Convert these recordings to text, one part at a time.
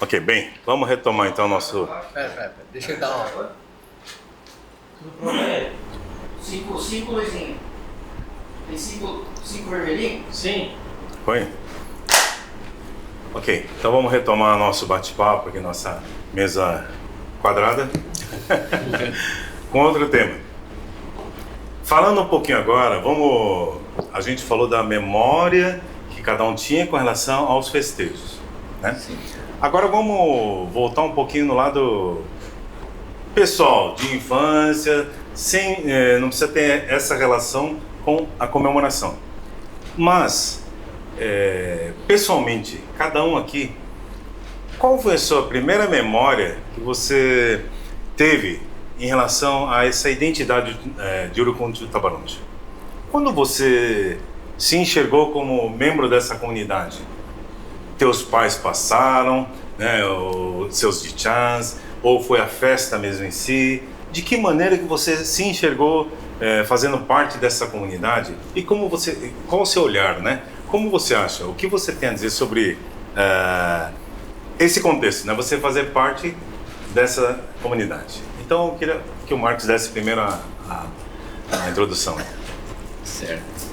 Ok, bem, vamos retomar então nosso... Pera, deixa eu dar uma... Cinco luzinhas. Tem cinco vermelhinhos? Sim. Foi? Ok, então vamos retomar nosso bate-papo aqui, nossa mesa quadrada, com outro tema. Falando um pouquinho agora, a gente falou da memória que cada um tinha com relação aos festejos, né? Sim. Agora vamos voltar um pouquinho no lado pessoal, de infância, não precisa ter essa relação com a comemoração. Mas, pessoalmente, cada um aqui, qual foi a sua primeira memória que você teve em relação a essa identidade de Urucuntu Tabaronte? Quando você se enxergou como membro dessa comunidade? Teus pais passaram, né, os seus dichans, ou foi a festa mesmo em si? De que maneira que você se enxergou fazendo parte dessa comunidade? E qual o seu olhar, né? Como você acha? O que você tem a dizer sobre esse contexto, né? Você fazer parte dessa comunidade. Então, eu queria que o Marcos desse primeiro a introdução. Certo.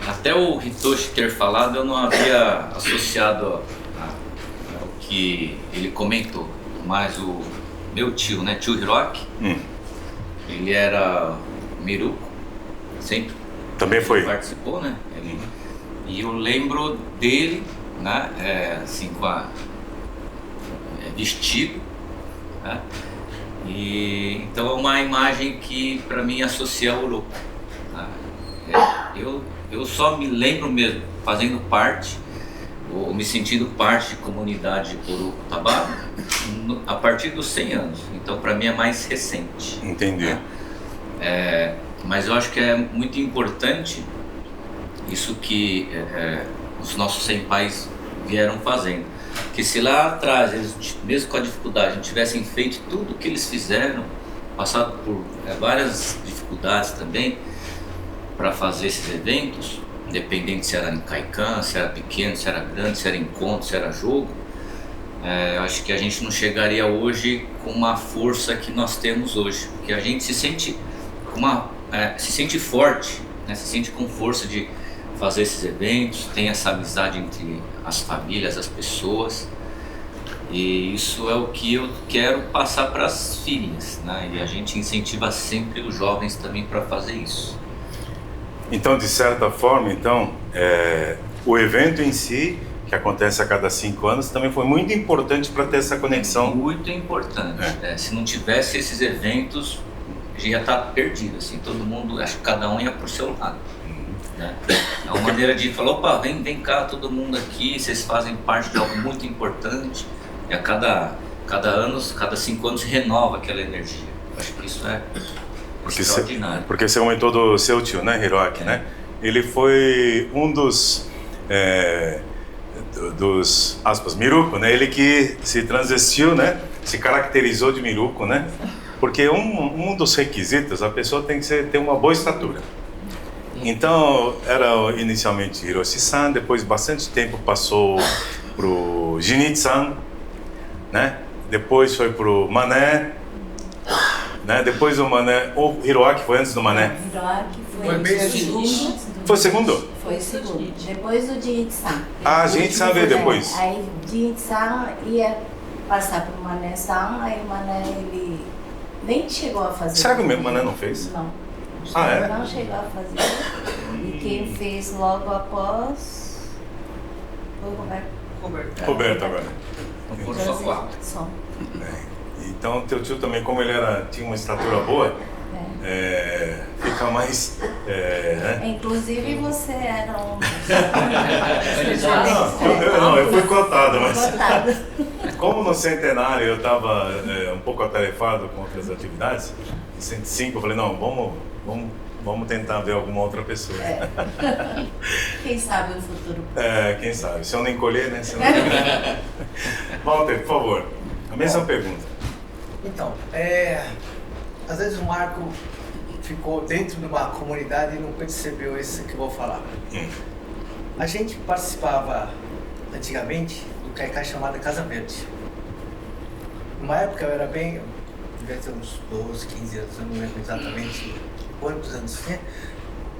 Até o Hitoshi ter falado, eu não havia associado ao que ele comentou, mas o meu tio, né, tio Hiroki, ele era Miruko, sempre também foi. Participou, né? E eu lembro dele, né, assim, vestido, né? E então é uma imagem que para mim associa ao Uruco. Eu só me lembro mesmo fazendo parte, ou me sentindo parte de comunidade Uruco Tabaro a partir dos 100 anos. Então para mim é mais recente. Entendi. Né? Mas eu acho que é muito importante isso que os nossos senpais vieram fazendo. Que se lá atrás, eles, mesmo com a dificuldade, não tivessem feito tudo o que eles fizeram, passado por várias dificuldades também, para fazer esses eventos, independente se era em Kaikan, se era pequeno, se era grande, se era encontro, se era jogo, eu acho que a gente não chegaria hoje com uma força que nós temos hoje, porque a gente se sente forte, né? Se sente com força de fazer esses eventos, tem essa amizade entre as famílias, as pessoas, e isso é o que eu quero passar para as filhas, né? E a gente incentiva sempre os jovens também para fazer isso. Então, de certa forma, o evento em si, que acontece a cada 5 anos, também foi muito importante para ter essa conexão. Muito importante. Se não tivesse esses eventos, ia estar perdido, assim, todo mundo, acho que cada um ia pro seu lado. Né? É uma maneira de falar, opa, vem cá todo mundo aqui, vocês fazem parte de algo muito importante. E a cada 5 anos renova aquela energia. Acho que isso é extraordinário. Porque você comentou do seu tio, né, Hiroki, né? Ele foi um dos aspas, Miruko, né? Ele que se transvestiu, né? Se caracterizou de Miruko, né? Porque um dos requisitos, a pessoa tem que ter uma boa estatura. Então, era inicialmente Hiroshi-san, depois bastante tempo passou pro Jinichi-san, né? Depois foi pro Mané, né? Depois do Mané, o Hiroaki foi antes do Mané. Hiroaki Foi bem o segundo. Foi o segundo? Foi o segundo. Depois o Jinichi-san. Jinichi-san veio depois. Aí o Jinichi-san ia passar pro Mané-san, aí o Mané ele nem chegou a fazer. Será que o Mané não fez? Não. Não chegou a fazer. E quem fez logo após foi o Roberto agora. Por só 4. Só. Então, teu tio também, como ele tinha uma estatura boa, fica mais... né? Inclusive você era um... Não, eu fui cotado, mas... Cotado. Como no centenário eu estava um pouco atarefado com outras atividades, em 105 eu falei, não, vamos tentar ver alguma outra pessoa. Quem sabe no futuro. Quem sabe, se eu não encolher, né? Walter, por favor, a mesma pergunta. Então, às vezes o Marco ficou dentro de uma comunidade e não percebeu isso que eu vou falar. A gente participava antigamente do Caicá chamada Casa Verde. Numa época eu era bem, devia ter uns 12, 15 anos, eu não lembro exatamente quantos anos tinha.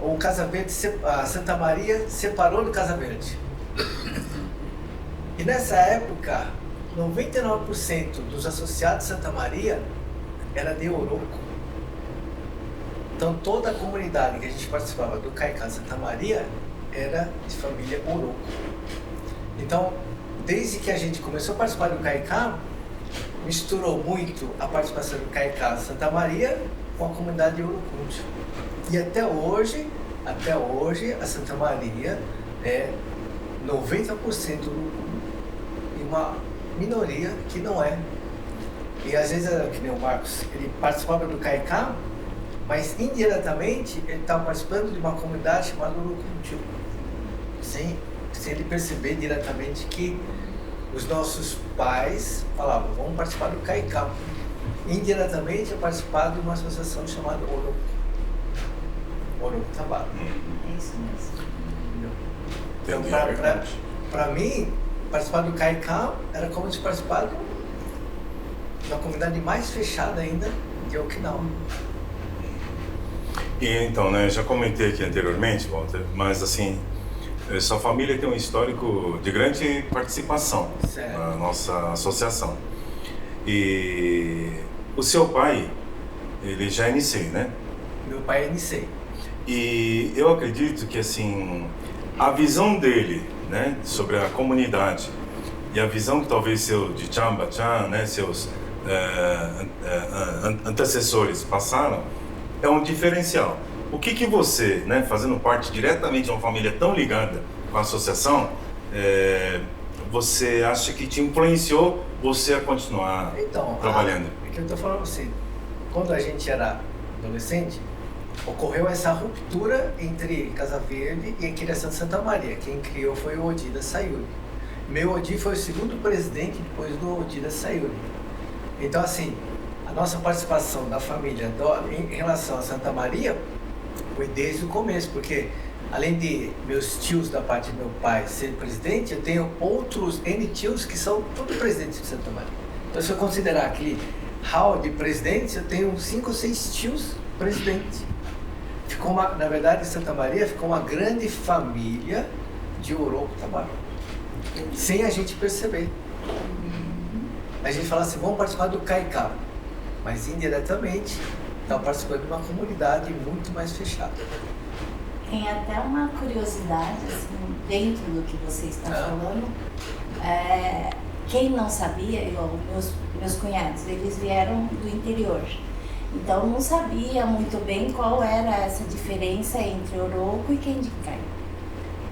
O Casa Verde, a Santa Maria separou do Casa Verde. E nessa época, 99% dos associados de Santa Maria era de Oroco. Então toda a comunidade que a gente participava do Caicá Santa Maria era de família Oroco. Então, desde que a gente começou a participar do Caicá, misturou muito a participação do Caicá Santa Maria com a comunidade de Orocunte. E até hoje, a Santa Maria é 90% e uma minoria que não é. E às vezes, que nem o Marcos, ele participava do Caicá, mas indiretamente ele estava participando de uma comunidade chamada Orocunte, sem ele perceber diretamente que os nossos pais falavam, vamos participar do Caicá. Indiretamente eu participava de uma associação chamada Oroco Tabaro. É isso mesmo. Então, para mim, participar do Caicá era como se participar de uma comunidade mais fechada ainda de Okinawa. E então, né, eu já comentei aqui anteriormente, Walter, mas assim, sua família tem um histórico de grande participação na nossa associação. E o seu pai, ele já é Nisei, né? Meu pai é Nisei. E eu acredito que assim, a visão dele, né, sobre a comunidade e a visão que talvez de Chamba-chan, né, seus antecessores passaram, é um diferencial. O que você, né, fazendo parte diretamente de uma família tão ligada com a associação, você acha que te influenciou você a continuar trabalhando? É que eu estou falando assim, quando a gente era adolescente, ocorreu essa ruptura entre Casa Verde e a criação de Santa Maria. Quem criou foi o Odida Sayuri. Meu Odi foi o segundo presidente depois do Odida Sayuri. Então, assim, a nossa participação da família em relação a Santa Maria foi desde o começo, porque além de meus tios da parte do meu pai ser presidente, eu tenho outros N tios que são todos presidentes de Santa Maria. Então, se eu considerar aquele hall de presidentes, eu tenho uns 5 ou 6 tios presidentes. Na verdade, em Santa Maria ficou uma grande família de Oroco Tabaro, sem a gente perceber. A gente fala assim, vamos participar do Caicá, mas indiretamente estão participando de uma comunidade muito mais fechada. Tem até uma curiosidade, assim, dentro do que você está falando. Quem não sabia, igual meus cunhados, eles vieram do interior. Então não sabia muito bem qual era essa diferença entre Oroco e Kendinkai.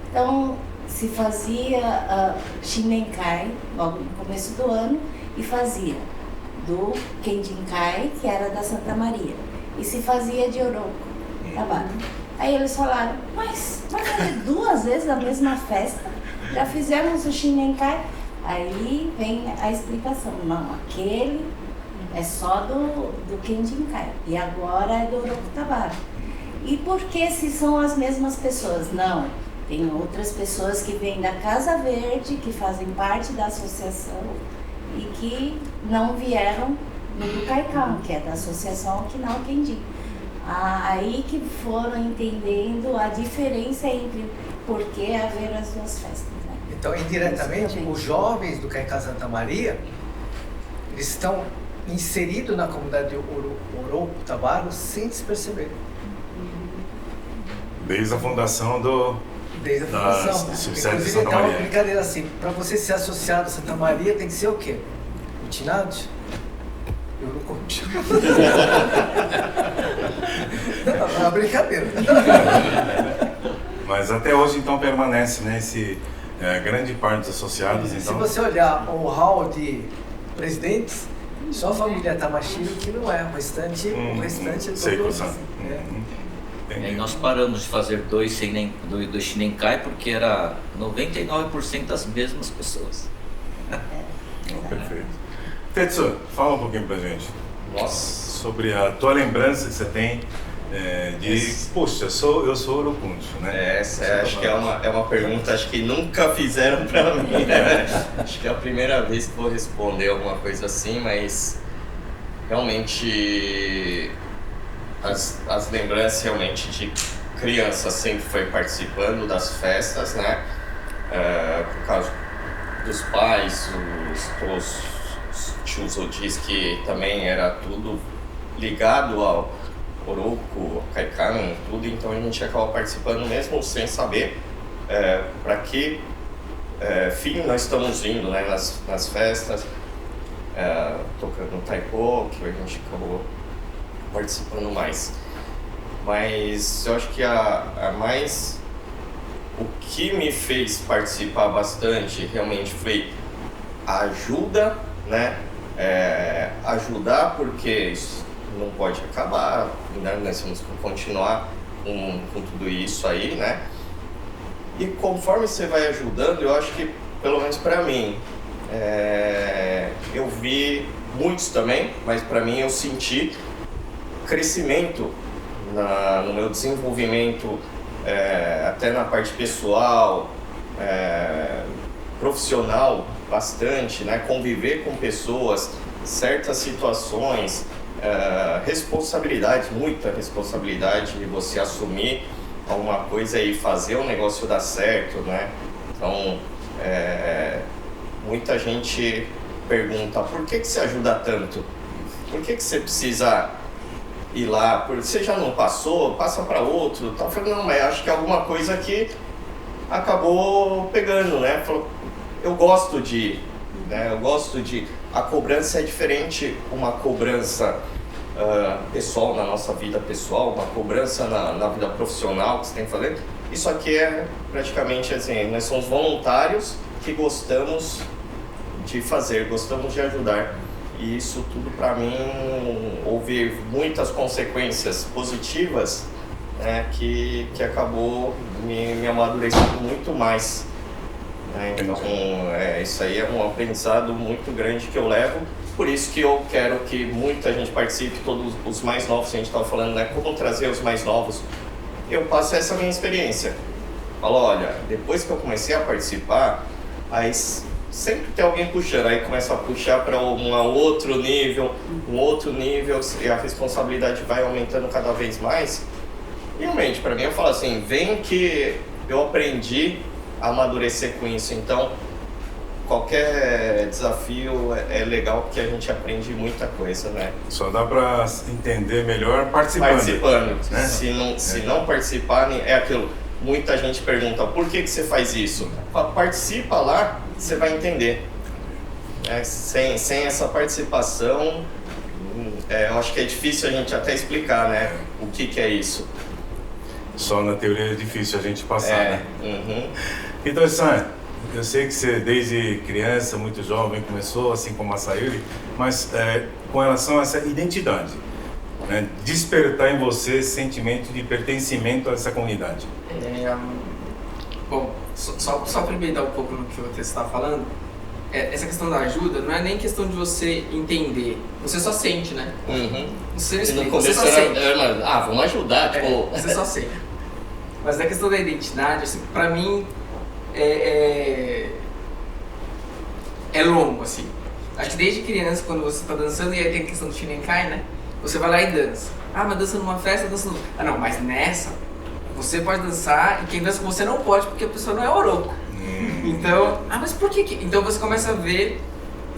Então se fazia Shinenkai logo no começo do ano e fazia do Kendinkai, que era da Santa Maria, e se fazia de Oroco Tabaro. Aí eles falaram, mas é 2 vezes a mesma festa, já fizemos o Shinenkai. Aí vem a explicação, não, aquele é só do Kendinkai e agora é do Oroco Tabaro. E por que se são as mesmas pessoas? Não, tem outras pessoas que vêm da Casa Verde, que fazem parte da associação e que não vieram do Caicão, que é da associação Okinawa Kendi. Aí que foram entendendo a diferença entre por que haver as 2 festas. Né? Então, indiretamente, os jovens do Caicá Santa Maria, eles estão inseridos na comunidade de Oroco Tabaro sem se perceber. Desde a fundação Desde a fundação. Inclusive, Santa Maria. Uma brincadeira assim, para você ser associado a Santa Maria tem que ser o quê? Utinade? Eu não conte. É uma brincadeira. Mas até hoje, então, permanece, né, grande parte dos associados. Então... Se você olhar o hall de presidentes, só a família Tamashiro que não é, o restante é todo. E nós paramos de fazer dois Shinenkai porque era 99% das mesmas pessoas. Perfeito. Tetsu, fala um pouquinho pra gente. Sobre a tua lembrança que você tem poxa, eu sou orocuncho, né? Essa acho que é uma pergunta acho que nunca fizeram para mim, né? Acho que é a primeira vez que vou responder alguma coisa assim, mas realmente as lembranças realmente de criança sempre foi participando das festas, né? Por causa dos pais, os tios diz que também era tudo ligado ao Oroco, Kaikan, tudo, então a gente acaba participando mesmo sem saber para que fim nós estamos indo, né, nas festas, tocando taiko, que a gente acabou participando mais. Mas eu acho que a mais o que me fez participar bastante realmente foi a ajuda, né? Ajudar porque isso não pode acabar, né? Nós temos que continuar com tudo isso aí, né? E conforme você vai ajudando, eu acho que, pelo menos para mim, eu vi muitos também, mas para mim eu senti crescimento no meu desenvolvimento, até na parte pessoal, profissional, bastante, né? Conviver com pessoas, certas situações, responsabilidade, muita responsabilidade de você assumir alguma coisa e fazer o negócio dar certo, né? Então, muita gente pergunta, por que você ajuda tanto? Por que você precisa ir lá? Você já não passou? Passa para outro? Eu falei, não, mas acho que é alguma coisa que acabou pegando, né? Falou, eu gosto de ir, né? A cobrança é diferente, uma cobrança pessoal, na nossa vida pessoal, uma cobrança na vida profissional que você tem que fazer. Isso aqui é praticamente assim, nós somos voluntários que gostamos de fazer, gostamos de ajudar. E isso tudo para mim houve muitas consequências positivas, né, que acabou me amadurecendo muito mais. Então, isso aí é um aprendizado muito grande que eu levo. Por isso que eu quero que muita gente participe, todos os mais novos, a gente estava falando, né? Como trazer os mais novos. Eu passo essa minha experiência. Falo, olha, depois que eu comecei a participar, aí sempre tem alguém puxando, aí começa a puxar para um outro nível, e a responsabilidade vai aumentando cada vez mais. E realmente, para mim, eu falo assim, vem que eu aprendi a amadurecer com isso, então qualquer desafio é legal porque a gente aprende muita coisa, né? Só dá para entender melhor participando. Né? Se não participarem, é aquilo. Muita gente pergunta, por que você faz isso? Participa lá, você vai entender. Sem essa participação, eu acho que é difícil a gente até explicar, né? O que é isso. Só na teoria é difícil a gente passar, né? Uhum. Então, San, eu sei que você desde criança, muito jovem, começou, assim como a Sayuri, mas com relação a essa identidade, né? Despertar em você esse sentimento de pertencimento a essa comunidade. Bom, só para emendar um pouco no que você está falando, essa questão da ajuda não é nem questão de você entender, você só sente, né? Uhum. Você só sente. Vamos ajudar, tipo... Você só sente. Mas na questão da identidade, assim, pra mim, é longo, assim. Acho que desde criança, quando você tá dançando, e aí tem a questão do Shinenkai, né? Você vai lá e dança. Mas dança numa festa, dança no... não, mas nessa, você pode dançar, e quem dança com você não pode, porque a pessoa não é Oroco. Então, mas por que? Então você começa a ver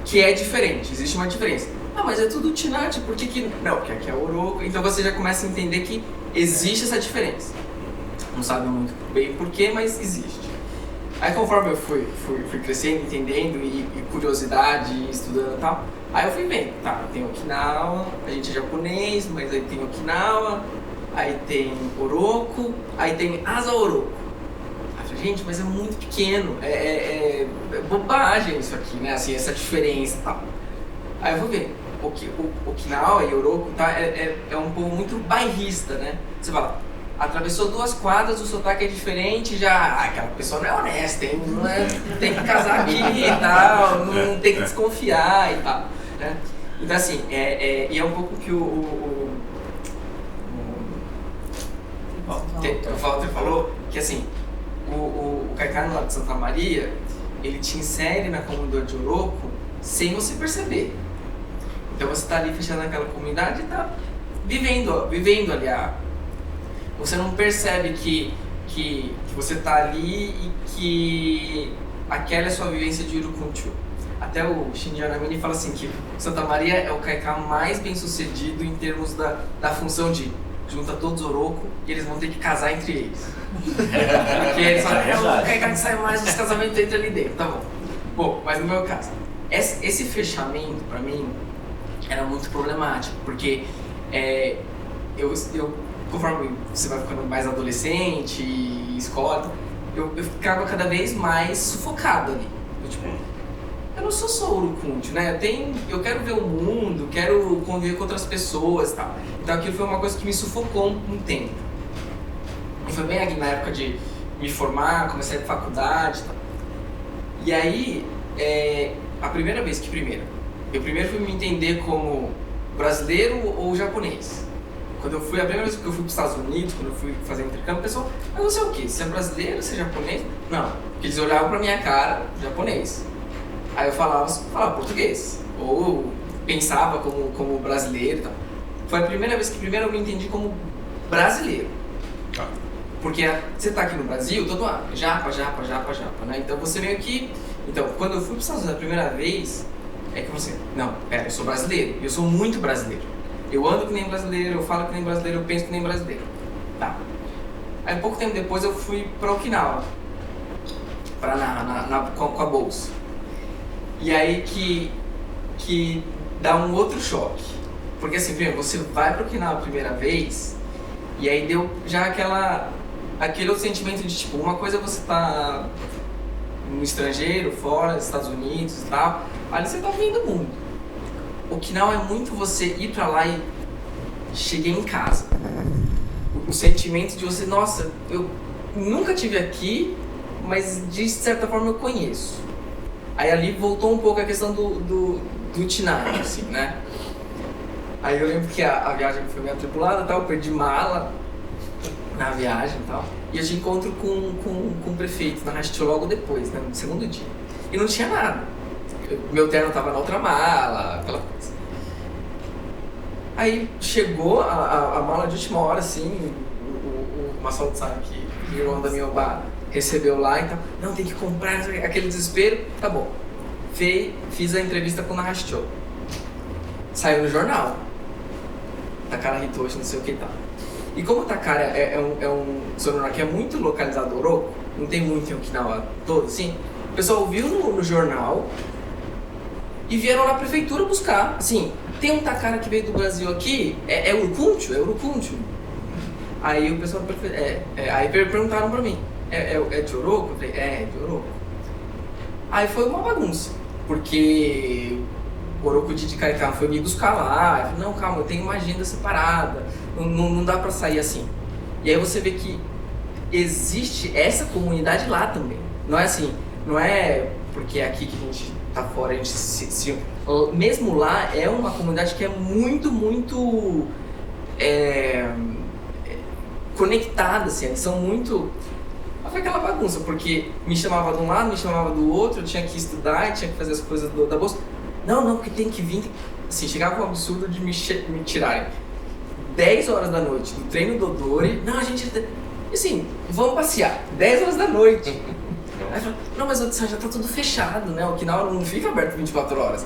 que é diferente, existe uma diferença. Mas é tudo Tinati, por que... Não, porque aqui é Oroco. Então você já começa a entender que existe essa diferença. Não sabe muito bem porquê, mas existe. Aí conforme eu fui crescendo, entendendo, e curiosidade, estudando e tal, aí eu fui vendo, tem Okinawa, a gente é japonês, mas aí tem Okinawa, aí tem Oroco, aí tem Asa Oroco. Aí eu falei, gente, mas é muito pequeno, é bobagem isso aqui, né, assim, essa diferença e tal. Aí eu vou ver, Okinawa e Oroco é um povo muito bairrista, né, você fala, atravessou 2 quadras, o sotaque é diferente, já aquela pessoa não é honesta, hein? Tem que casar aqui e tal, não tem que desconfiar e tal, né? Então assim, e é um pouco que o O Walter falou que assim, o Caicano lá de Santa Maria, ele te insere na comunidade de Oroco sem você perceber. Então você está ali fechado naquela comunidade e está vivendo ali. Você não percebe que você está ali e que aquela é a sua vivência de Urucuntiu. Até o Shinji Anamini fala assim que Santa Maria é o Caiká mais bem sucedido em termos da função de junta todos Oroco e eles vão ter que casar entre eles. Porque eles falam, o Caiká que sai mais dos casamentos entre ali dentro, tá bom. Bom, mas no meu caso, esse fechamento pra mim era muito problemático, porque conforme você vai ficando mais adolescente, escola, eu ficava cada vez mais sufocado ali. Eu não sou só Urucuntiu, né? Eu quero ver o mundo, quero conviver com outras pessoas e tal. Então aquilo foi uma coisa que me sufocou um tempo. E foi bem aqui na época de me formar, comecei a ir pra faculdade e tal. E aí, eu primeiro fui me entender como brasileiro ou japonês. A primeira vez que eu fui para os Estados Unidos, quando eu fui fazer intercâmbio, o pessoal, mas você é o quê? Você é brasileiro, você é japonês? Não, porque eles olhavam pra minha cara, japonês. Aí eu falava português, ou pensava como brasileiro e tal. Foi a primeira vez que eu me entendi como brasileiro. Porque você tá aqui no Brasil, todo ano, japa, né? Então você meio que... Então, quando eu fui para os Estados Unidos a primeira vez, é que eu falei assim, não, pera, eu sou brasileiro, eu sou muito brasileiro. Eu ando que nem brasileiro, eu falo que nem brasileiro, eu penso que nem brasileiro. Tá. Aí pouco tempo depois eu fui para Okinawa, com a bolsa. E aí que dá um outro choque. Porque assim, primeiro, você vai para Okinawa a primeira vez, e aí deu já aquele outro sentimento de tipo, uma coisa é você tá no estrangeiro, fora, Estados Unidos e tal, ali você tá vendo o mundo. Okinawa é muito você ir pra lá e cheguei em casa. O sentimento de você, nossa, eu nunca estive aqui, mas de certa forma eu conheço. Aí ali voltou um pouco a questão do itinerário, assim, né? Aí eu lembro que a viagem foi meio atribulada, tal, eu perdi mala na viagem e tal. E eu te encontro com o prefeito na Rastio logo depois, né, no segundo dia. E não tinha nada. Meu terno tava na outra mala, aquela coisa. Aí chegou a mala de última hora, assim, o Massaoto sabe que o irmão da minha obá recebeu lá, então, não, tem que comprar, aquele desespero, tá bom. Fiz a entrevista com o Nahashio. Saiu no jornal. Takara Hitoshi, não sei o que tá. E como o Takara é um sonoro que é muito localizado no Oroco, não tem muito em Okinawa todo, assim, o pessoal viu no jornal e vieram na prefeitura buscar. Assim, tem um Takara que veio do Brasil aqui, é Urucuntiu. Aí o pessoal aí perguntaram pra mim, é de Oroco? Eu falei, é de Oroco. Aí foi uma bagunça, porque o Oroco de Caicá foi me buscar lá. Eu falei, não, calma, eu tenho uma agenda separada, não dá pra sair assim. E aí você vê que existe essa comunidade lá também. Não é assim, não é porque é aqui que a gente tá fora, a gente mesmo lá é uma comunidade que é muito, muito conectada, assim, eles são muito... Foi aquela bagunça, porque me chamava de um lado, me chamava do outro, eu tinha que estudar, tinha que fazer as coisas da bolsa. Não, porque tem que vir... Assim, chegava um absurdo de me tirarem 10 horas da noite do treino do Odori. Não, a gente... Assim, vamos passear, 10 horas da noite. Aí eu falei, não, mas já tá tudo fechado, né? O Okinawa não fica aberto 24 horas.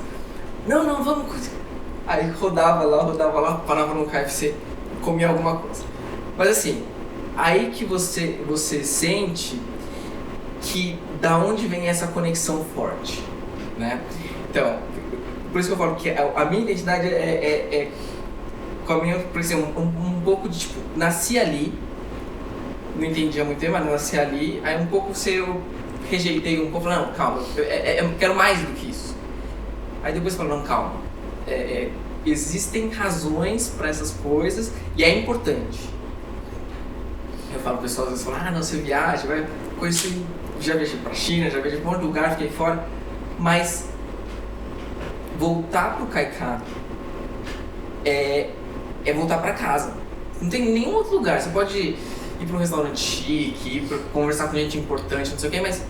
Não, vamos... Aí rodava lá, parava no KFC, comia alguma coisa. Mas assim, aí que você sente que da onde vem essa conexão forte, né? Então, por isso que eu falo que a minha identidade com a minha, por exemplo, um pouco de tipo, nasci ali, não entendia muito bem, mas nasci ali, aí um pouco eu rejeitei um pouco, não, calma, eu quero mais do que isso. Aí depois eu falo, não, calma, existem razões para essas coisas e é importante. Eu falo pro pessoal, às vezes falam, não, você viaja, vai conhecer, já viajei pra China, já viajei pra um monte de lugar, fiquei fora, mas voltar pro Kaiká é voltar pra casa. Não tem nenhum outro lugar, você pode ir ir pra um restaurante chique, ir pra conversar com gente importante, não sei o que, mas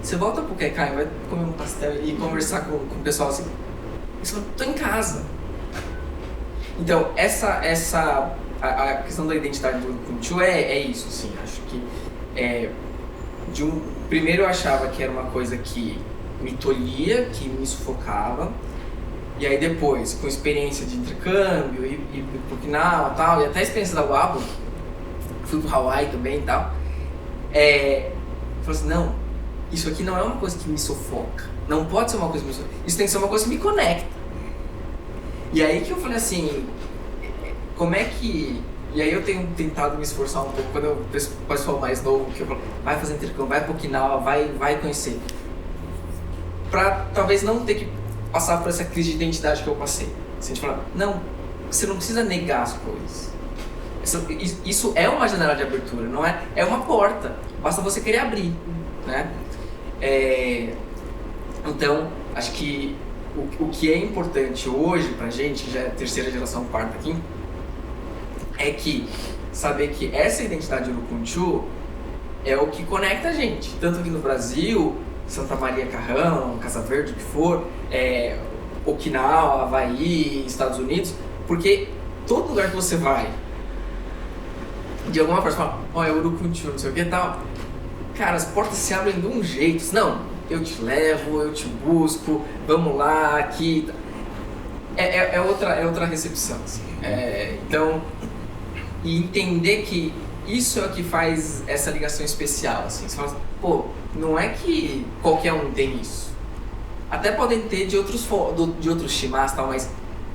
você volta pro Kaikai, vai comer um pastel e conversar com o pessoal assim, você fala, tô em casa. Então, a questão da identidade do Urucum é isso, assim, acho que primeiro eu achava que era uma coisa que me tolhia, que me sufocava, e aí depois, com experiência de intercâmbio, e pro Okinawa e tal, e até a experiência da Wabo, fui pro Hawaii também e tal, falei assim, não, isso aqui não é uma coisa que me sufoca, não pode ser uma coisa que me sufoca, isso tem que ser uma coisa que me conecta. E aí que eu falei assim, como é que... E aí eu tenho tentado me esforçar um pouco, quando eu penso o pessoal mais novo, que eu falo, vai fazer intercâmbio, vai pro Okinawa, vai conhecer. Pra talvez não ter que passar por essa crise de identidade que eu passei. Assim, de falar, não, você não precisa negar as coisas. Isso é uma janela de abertura, não é? É uma porta, basta você querer abrir, né? Então, acho que o que é importante hoje pra gente, que já é terceira geração, quarta aqui, é que saber que essa identidade Urucum é o que conecta a gente, tanto aqui no Brasil, Santa Maria Carrão, Casa Verde, o que for, Okinawa, Havaí, Estados Unidos, porque todo lugar que você vai, de alguma forma, você fala, ó, é Urucum, não sei o que e tal, cara, as portas se abrem de um jeito, não, eu te levo, eu te busco, vamos lá, aqui, é outra recepção, assim. Então, e entender que isso é o que faz essa ligação especial, assim, você fala assim, pô, não é que qualquer um tem isso, até podem ter de outros shimas, tal, mas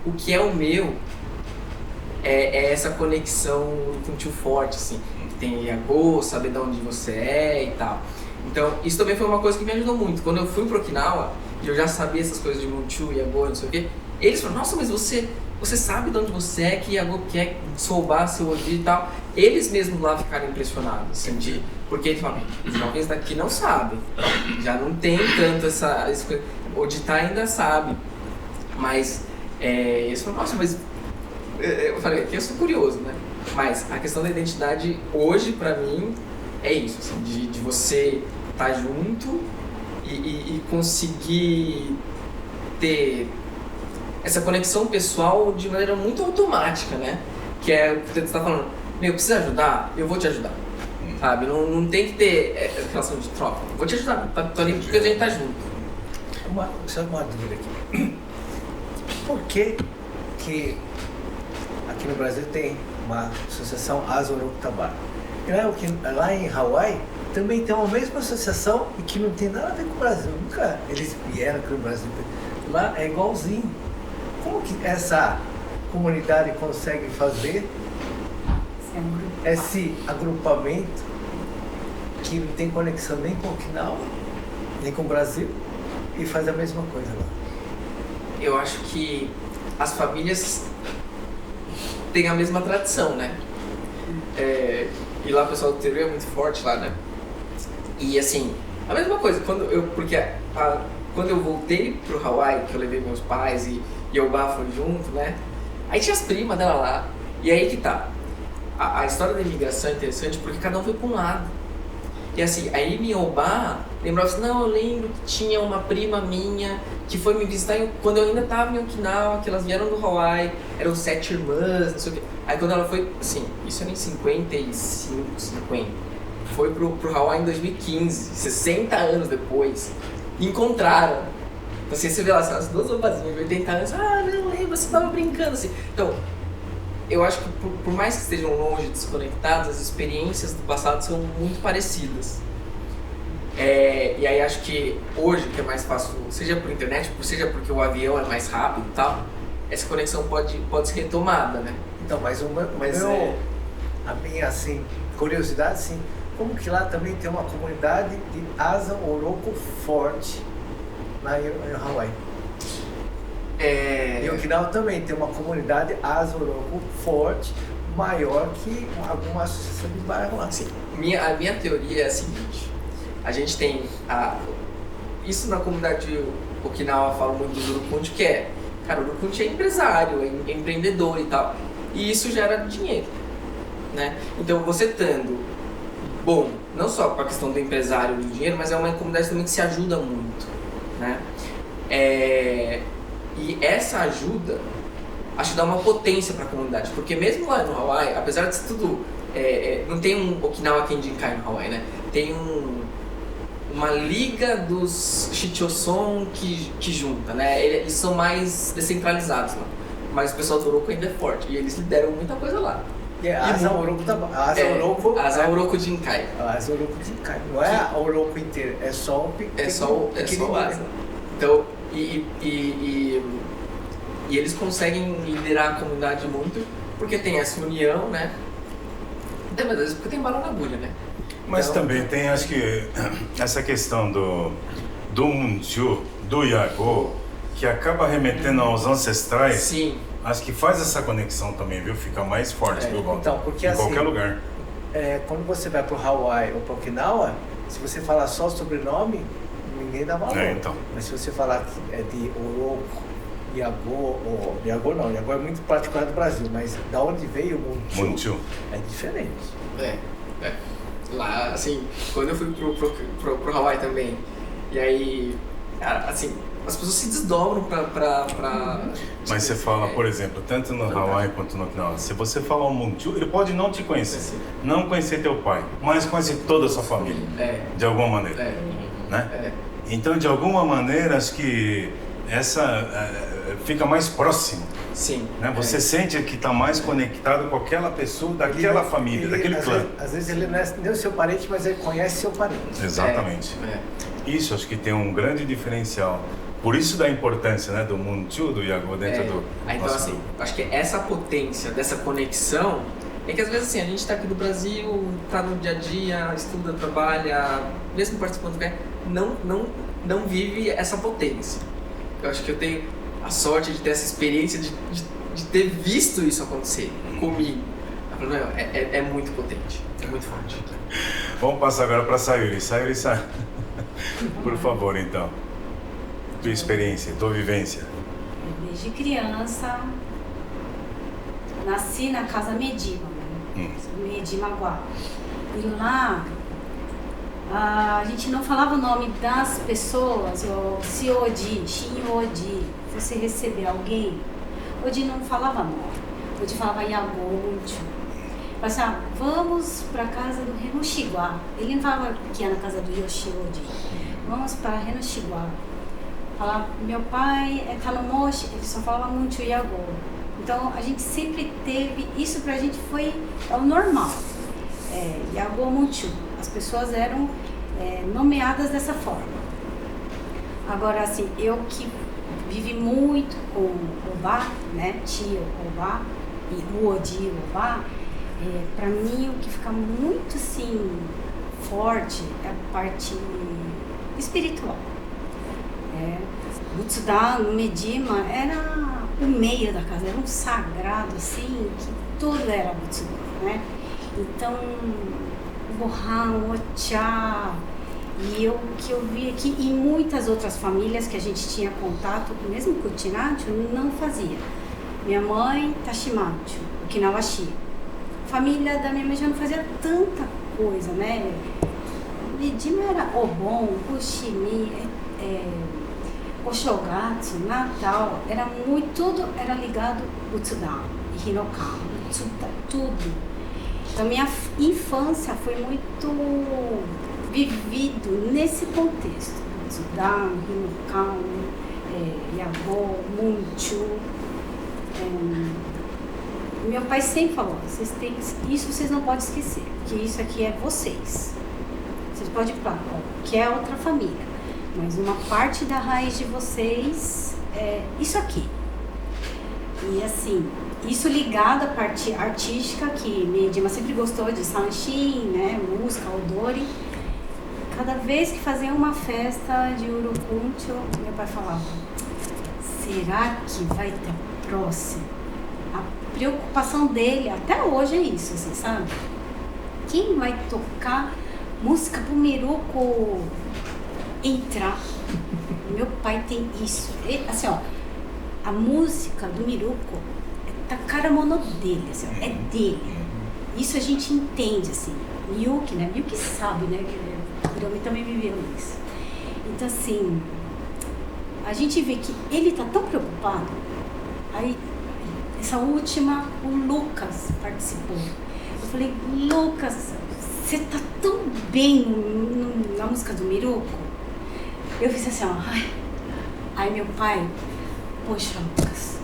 o que é o meu é essa conexão com o tio forte, assim, que tem Iago, saber de onde você é e tal. Então, isso também foi uma coisa que me ajudou muito. Quando eu fui pro Okinawa, e eu já sabia essas coisas de Munchu, Iago, não sei o quê, eles falaram, nossa, mas você sabe de onde você é, que Iago quer Soba, seu Odi e tal. Eles mesmos lá ficaram impressionados, assim, porque eles falaram, os jovens daqui não sabem, já não tem tanto essa coisa. Odita ainda sabe, mas eles falaram, nossa, mas eu falei, aqui eu sou curioso, né? Mas a questão da identidade hoje, pra mim, é isso, assim, de você estar junto e conseguir ter essa conexão pessoal de maneira muito automática, né? Que é o que você está falando, precisa ajudar? Eu vou te ajudar, sabe? Não tem que ter relação de troca, vou te ajudar, tô ali porque a gente tá junto. Só uma dúvida aqui. Por que aqui no Brasil tem uma associação Asa Oroco Tabara? Lá em Hawaii também tem uma mesma associação e que não tem nada a ver com o Brasil. Nunca eles vieram aqui no Brasil. Lá é igualzinho. Como que essa comunidade consegue fazer esse agrupamento que não tem conexão nem com o Okinawa, nem com o Brasil, e faz a mesma coisa lá? Eu acho que as famílias têm a mesma tradição, né? E lá o pessoal do interior é muito forte lá, né? E assim, a mesma coisa, quando eu voltei pro Hawaii, que eu levei meus pais e o Bá foi junto, né? Aí tinha as primas dela lá, e aí que tá. A história da imigração é interessante porque cada um foi pra um lado. E assim, aí minha Obá lembrava assim, não, eu lembro que tinha uma prima minha que foi me visitar quando eu ainda tava em Okinawa, que elas vieram do Hawaii, eram 7 irmãs, não sei o quê. Aí quando ela foi, assim, isso era em 55, 50, foi pro Hawaii em 2015, 60 anos depois, encontraram. Então assim, você vê lá, as duas obazinhas de 80 anos, não lembro, você tava brincando, assim. Então, eu acho que por mais que estejam longe, desconectados, as experiências do passado são muito parecidas. E aí acho que hoje, que é mais fácil, seja por internet, seja porque o avião é mais rápido e tal, essa conexão pode ser retomada, né? Então, a minha, assim, curiosidade, assim, como que lá também tem uma comunidade de Asa Oroco forte lá em Hawaii? E Okinawa também tem uma comunidade Asa Oroco forte, maior que alguma associação de bairro lá. Assim, a minha teoria é a seguinte, a gente tem isso na comunidade Okinawa fala muito do Urucum, que cara, o Urucum é empresário, é empreendedor e tal, e isso gera dinheiro, né? Então você estando bom, não só para a questão do empresário do dinheiro, mas é uma comunidade também que se ajuda muito, né? E essa ajuda, acho que dá uma potência para a comunidade, porque mesmo lá no Hawaii, apesar de tudo, não tem um Okinawa Kendinkai no Hawaii, né? Tem uma liga dos Shichoson que junta, né? Eles são mais descentralizados lá, mas o pessoal do Oroku ainda é forte e eles lideram muita coisa lá. A Asa Oroku tá bom. A Asa Oroku Jinkai. A Asa Oroku Jinkai. Não é a Oroku inteira, é só o pequeno. É só o Asa. Então, e eles conseguem liderar a comunidade muito, porque tem essa união, né? Mas às vezes porque tem bala na agulha, né? Mas então, também tem, acho que, essa questão do Munchu, do Yago, que acaba remetendo aos ancestrais. Sim. Acho que faz essa conexão também, viu? Fica mais forte, viu, Walter? Então, porque em qualquer lugar. Quando você vai pro Hawaii ou pro Okinawa, se você falar só o sobrenome, ninguém dá valor. Então. Mas se você falar que é de Oroku, Yago, Yago é muito particular do Brasil, mas da onde veio o Munchu é diferente. Lá, assim, quando eu fui pro Hawaii também, e aí, cara, assim, as pessoas se desdobram pra Mas você fala, por exemplo, tanto no Hawaii quanto no Okinawa, se você falar o Munchu, ele pode não te conhecer, não conhecer teu pai, mas conhecer toda a sua família, de alguma maneira, né? Então, de alguma maneira, acho que essa fica mais próximo. Sim. Né? Você sente que está mais conectado com aquela pessoa, daquela família, daquele clã. Às vezes ele não é nem o seu parente, mas ele conhece seu parente. Exatamente. Isso acho que tem um grande diferencial. Por isso da importância, né, do Munchu, do Yago dentro do então nosso assim, acho que essa potência dessa conexão é que às vezes assim, a gente está aqui no Brasil, está no dia a dia, estuda, trabalha, mesmo participando do não vive essa potência. Eu acho que eu tenho a sorte de ter essa experiência de ter visto isso acontecer comigo. É muito potente, é muito forte. Vamos passar agora para Sayuri. Sayuri, por favor, então. Tua experiência, tua vivência. Desde criança, nasci na casa Medima, Medimaguá. E lá, a gente não falava o nome das pessoas, o Siodi, Shinodi. Você receber alguém, Odi não falava nome, Odi falava Yagoncho. Mas assim, vamos para a casa do Renoshiguá. Ele não falava que ia na casa do Yoshi-Odi. Vamos para Renoshiguá. Falava, meu pai é Kanomoshi, ele só falava muito Yago. Então a gente sempre teve, isso pra gente foi o normal. Yago Munchu. As pessoas eram nomeadas dessa forma. Agora assim, eu que vivi muito com o Obá, né, tio Obá e o Odi Obá, para mim o que fica muito assim forte é a parte espiritual. Butsudan, no Medima, era o meio da casa, era um sagrado assim, que tudo era Butsudan, né? Então, o Gohan, o Ocha, e o que eu vi aqui, e muitas outras famílias que a gente tinha contato, mesmo com o Tinacho, não fazia. Minha mãe, Tashimacho, Okinawashi. Família da minha mãe já não fazia tanta coisa, né? Medima era Obon, Bushimi, Oshogatsu, Natal, era muito, tudo era ligado ao Butsudan, Hinokan, Butsudan, tudo. Então minha infância foi muito vivido nesse contexto. Butsudan, Hinokan, Yago, Munchu. Meu pai sempre falou, isso vocês não podem esquecer, que isso aqui é vocês. Vocês podem ir para que é outra família, mas uma parte da raiz de vocês é isso aqui. E assim, isso ligado à parte artística, que Medima sempre gostou de Sanshin, né, música, odori. Cada vez que fazia uma festa de Urukuncho, meu pai falava, será que vai ter a próxima? A preocupação dele até hoje é isso, assim, sabe? Quem vai tocar música pro Miruko entrar? Meu pai tem isso. Assim, ó, a música do Miruko tá cara mono dele, assim, ó, é dele. Isso a gente entende, assim. Miyuki, né? Miyuki sabe, né? Que Hiromi também viveu isso. Então, assim, a gente vê que ele tá tão preocupado. Aí, essa última, o Lucas participou. Eu falei, Lucas, você tá tão bem na música do Miruko? Eu fiz assim, ó. Ai. Aí meu pai, poxa, Lucas,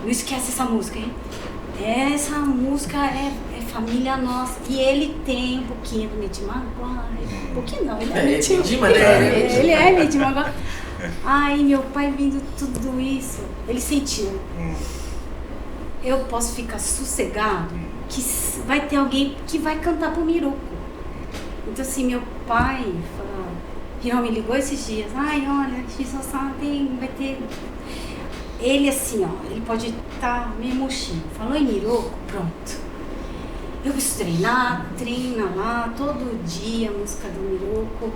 não esquece essa música, hein? Essa música é família nossa. E ele tem um pouquinho do Medimaguá. Um pouquinho não, ele é Medima, né? Ele é Medimaguá. Aí meu pai vendo tudo isso, ele sentiu. Eu posso ficar sossegado que vai ter alguém que vai cantar pro Miruko. Então assim, meu pai falou, Hiromi me ligou esses dias, ai olha, vai ter... Ele assim, ó, ele pode estar meio murchinho. Falou em Miruko, pronto. Eu preciso treinar, treina lá, todo dia a música do Miruko.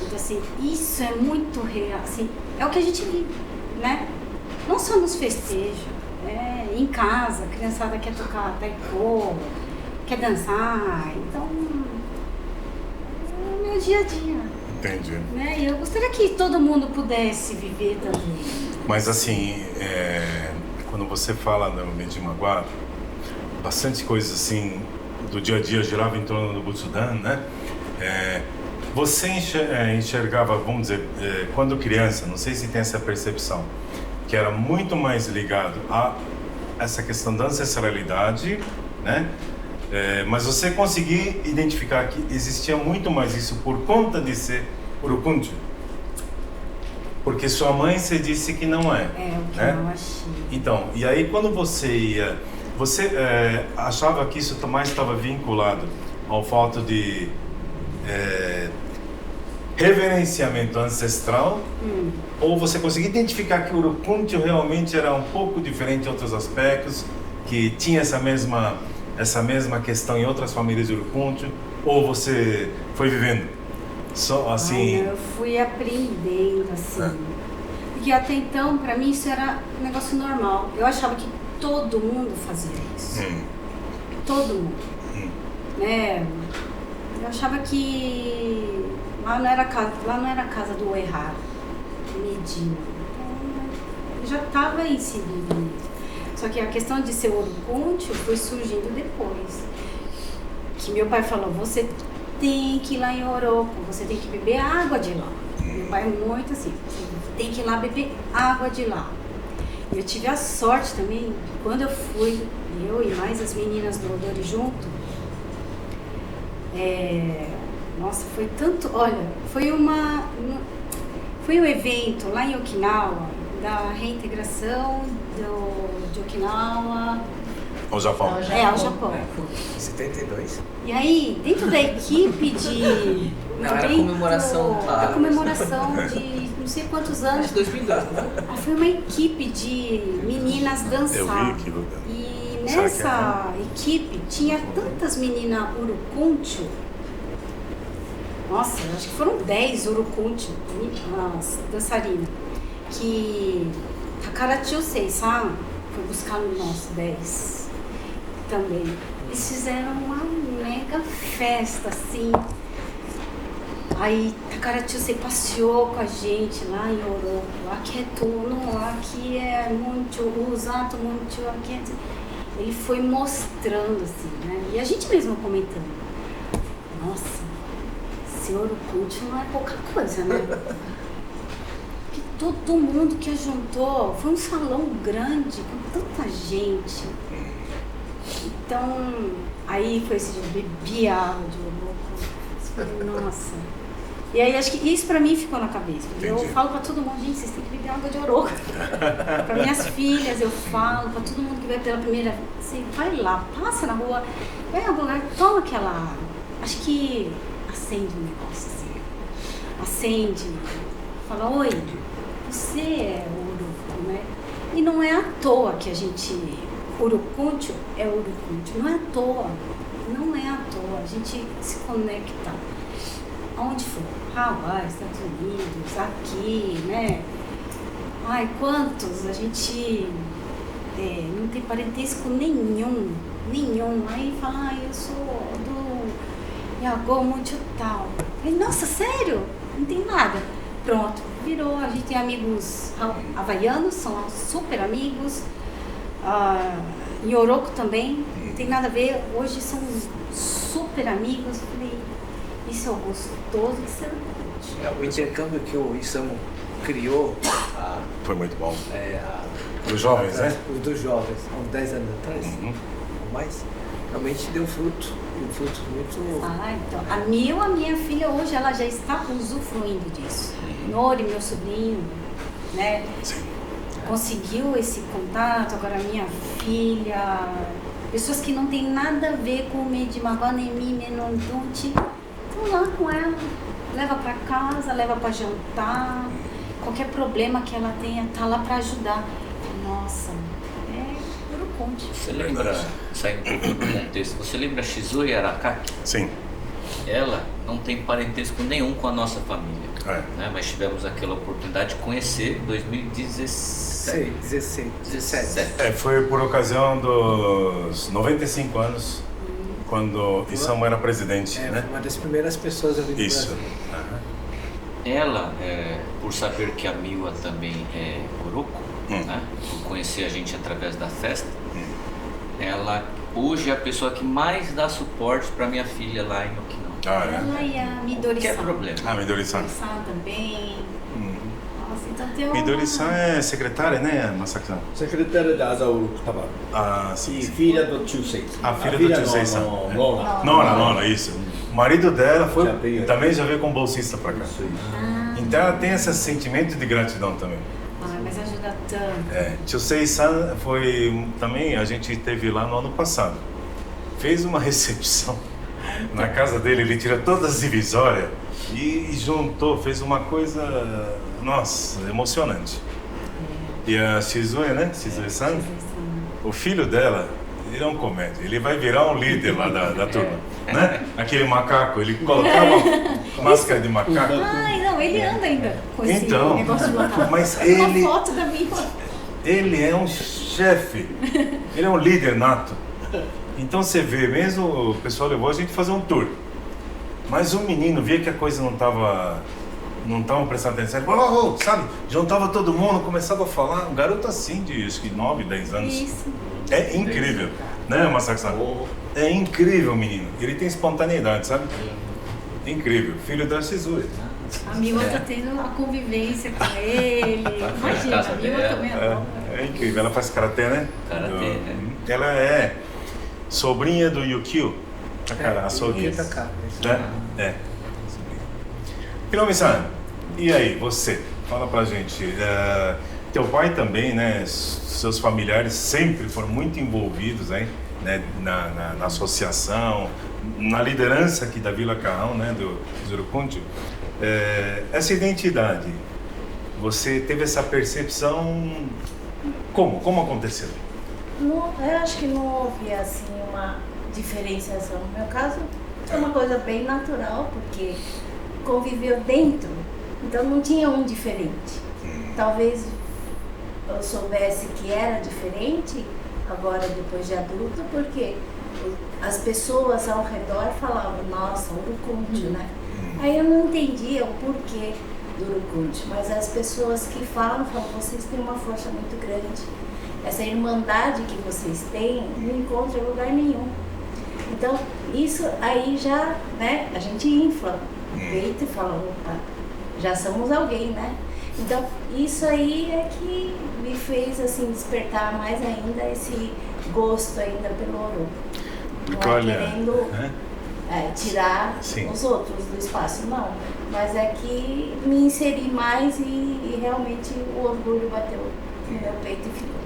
Então assim, isso é muito real, assim, é o que a gente vive, né? Não só nos festejos, em casa, a criançada quer tocar taiko, quer dançar, então é o meu dia a dia. Entendi. Né? E eu gostaria que todo mundo pudesse viver também. Mas assim, quando você fala no Medimaguá, bastante coisa assim do dia a dia girava em torno do Butsudan, né? Você enxergava, vamos dizer, quando criança, não sei se tem essa percepção, que era muito mais ligado a essa questão da ancestralidade, né? Mas você conseguia identificar que existia muito mais isso por conta de ser urucunti? Porque sua mãe, você disse que não é. O que né? eu achei. Então, e aí quando você ia... Você achava que isso mais estava vinculado ao fato de reverenciamento ancestral? Ou você conseguia identificar que o urucunti realmente era um pouco diferente em outros aspectos, que tinha essa mesma questão em outras famílias de urucunti? Ou você foi vivendo? Só assim... Eu fui aprendendo, assim. Porque até então, pra mim, isso era um negócio normal. Eu achava que todo mundo fazia isso. Todo mundo. Né? Eu achava que lá não era a casa do errado, Medina. Então, eu já estava inserido nisso. Só que a questão de ser urucunti foi surgindo depois. Que meu pai falou, você tem que ir lá em Oroko, você tem que beber água de lá. Meu pai é muito assim, você tem que ir lá beber água de lá. Eu tive a sorte também, quando eu fui, eu e mais as meninas do Odori junto, nossa, foi tanto, olha, foi um evento lá em Okinawa, da reintegração de Okinawa ao Japão. Ao Japão. 72. E aí, dentro da equipe de... Não, era comemoração. A comemoração de não sei quantos anos. Acho que 2012, né? Foi uma equipe de meninas dançar. Eu vi aquilo. E nessa equipe tinha tantas meninas urucunti. Nossa, acho que foram 10 urucunti, as dançarinas. Que Takarachi Yosei, sabe? Foi buscar no nosso 10 também. Eles fizeram uma mega festa, assim. Aí Takarachi Yosei passeou com a gente lá em Oroko. Aqui é tudo, aqui é muito, usato muito, aqui é... Ele foi mostrando, assim, né? E a gente mesmo comentando. Nossa, esse urucunti não é pouca coisa, né? Todo mundo que juntou, foi um salão grande, com tanta gente. Então, aí foi esse dia, eu bebi água de Oroko. Nossa. E aí, acho que isso pra mim ficou na cabeça. Entendi. Eu falo pra todo mundo, gente, vocês têm que beber água de Oroko. Pra minhas filhas, eu falo, pra todo mundo que vai pela primeira vez, assim, vai lá, passa na rua, vai em algum lugar, toma aquela água. Acho que acende um negócio assim. Acende, fala, oi. Você é urucunti, né? E não é à toa que a gente... Urucunti é urucunti. Não é à toa. Não é à toa. A gente se conecta. Aonde for. Hawaii, Estados Unidos, aqui, né? Ai, quantos a gente não tem parentesco nenhum. nenhum. Aí fala, eu sou do Iagô muito tal. Falei, nossa, sério? Não tem nada. Pronto, virou. A gente tem amigos havaianos, são super amigos. Em Oroco também, não tem nada a ver. Hoje são super amigos. Falei, isso é o gostoso de ser. O intercâmbio que o Isamu criou Foi muito bom. Dos jovens, né? Os dos jovens, há uns 10 anos atrás, ou mais, realmente deu fruto. Um fruto muito. Então, a minha filha hoje, ela já está usufruindo disso. Nori, meu sobrinho, né? Sim. Conseguiu esse contato, agora a minha filha, pessoas que não tem nada a ver com o Medimaguá, nem Menondonte, estão lá com ela, leva para casa, leva para jantar, qualquer problema que ela tenha, tá lá para ajudar. Nossa, puro conte. Você lembra, saindo um pouco do contexto, você lembra Shizue Arakaki? Sim. Ela não tem parentesco nenhum com a nossa família, né? Mas tivemos aquela oportunidade de conhecer em 2017. 17. Foi por ocasião dos 95 anos, quando Isamu era presidente, né? Foi uma das primeiras pessoas ali do Isso. Brasil. Ela, por saber que a Miwa também é Oroco, né? Por conhecer a gente através da festa, ela hoje é a pessoa que mais dá suporte para minha filha lá em Okinawa. Ela e a Midori-san. Qualquer problema. Midori-san. Midori-san também. Nossa, então tem uma... Midori-san é secretária, né, Masaki-san? Secretária da Asa Oroco Tabaro. Sim. E filha do Chusei. A filha do Chusei-san. Nona. Nona, isso. O marido dela também já veio veio como bolsista para cá. Então ela tem esse sentimento de gratidão também. Mas ajuda tanto. Chusei-san foi também, a gente esteve lá no ano passado. Fez uma recepção na casa dele, ele tira todas as divisórias e juntou, fez uma coisa, nossa, emocionante. E a Shizue, né? Shizue-san, o filho dela, ele é um comédia, ele vai virar um líder lá da turma, né? Aquele macaco, ele colocava máscara de macaco. Não, ele anda ainda com esse negócio de macaco. Mas uma foto da minha. Ele é um chefe, ele é um líder nato. Então você vê, mesmo o pessoal levou a gente fazer um tour, mas o menino via que a coisa não estava prestando atenção, ele, sabe, juntava todo mundo, começava a falar, um garoto assim de acho que 9, 10 anos. Isso. É incrível, né, Masaki-san? É incrível o menino, ele tem espontaneidade, sabe? É incrível, filho da Shizue. A Miwa tá tendo a convivência com ele. Imagina, a Miwa também é incrível, ela faz karatê, né? Karatê, né? Ela é sobrinha do Yukio, a Soki. Né? Hiromi-san, e aí, você? Fala pra gente. Teu pai também, né? Seus familiares sempre foram muito envolvidos, hein? Né? Na associação, na liderança aqui da Vila Carrão, né? Do Zurukunti. Essa identidade, você teve essa percepção, como aconteceu? Não, eu acho que não houve assim uma diferenciação. No meu caso, é uma coisa bem natural, porque conviveu dentro, então não tinha um diferente. Talvez eu soubesse que era diferente agora, depois de adulto, porque as pessoas ao redor falavam, nossa, Urukunti, né? Aí eu não entendia o porquê do Urukunti, mas as pessoas que falam, vocês têm uma força muito grande. Essa irmandade que vocês têm não encontra em lugar nenhum. Então, isso aí já, né, a gente infla o peito e fala, opa, já somos alguém, né? Então, isso aí é que me fez, assim, despertar mais ainda esse gosto ainda pelo Oroco. Porque, não é olha, querendo tirar os outros do espaço, não. Mas é que me inseri mais e realmente o orgulho bateu no meu peito e ficou.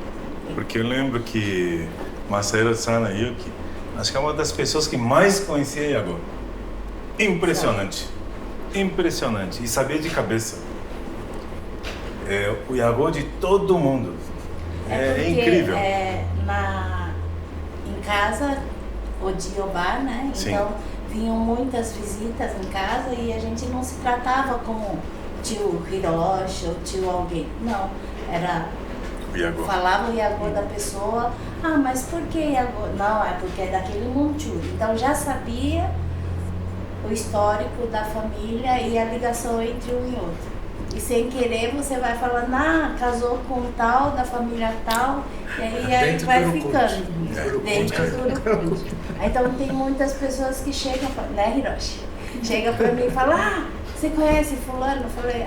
Porque eu lembro que Masahiro Sanayuki, acho que é uma das pessoas que mais conhecia Iagô. Impressionante. Impressionante. E sabia de cabeça. O Iagô de todo mundo. É incrível. Em casa, o Diobá, né? Sim. Então, vinham muitas visitas em casa e a gente não se tratava como tio Hiroshi ou tio alguém. Não, era... Iagô. Falava o Iagô da pessoa, Ah, mas por que Iagô? Não, é porque é daquele Monchur. Então já sabia o histórico da família e a ligação entre um e outro. E sem querer você vai falando, casou com tal, da família tal, e aí vai ficando dentro do Urucunte. Então tem muitas pessoas que chegam, né, Hiroshi? Chega pra mim e fala, você conhece fulano? Eu falei,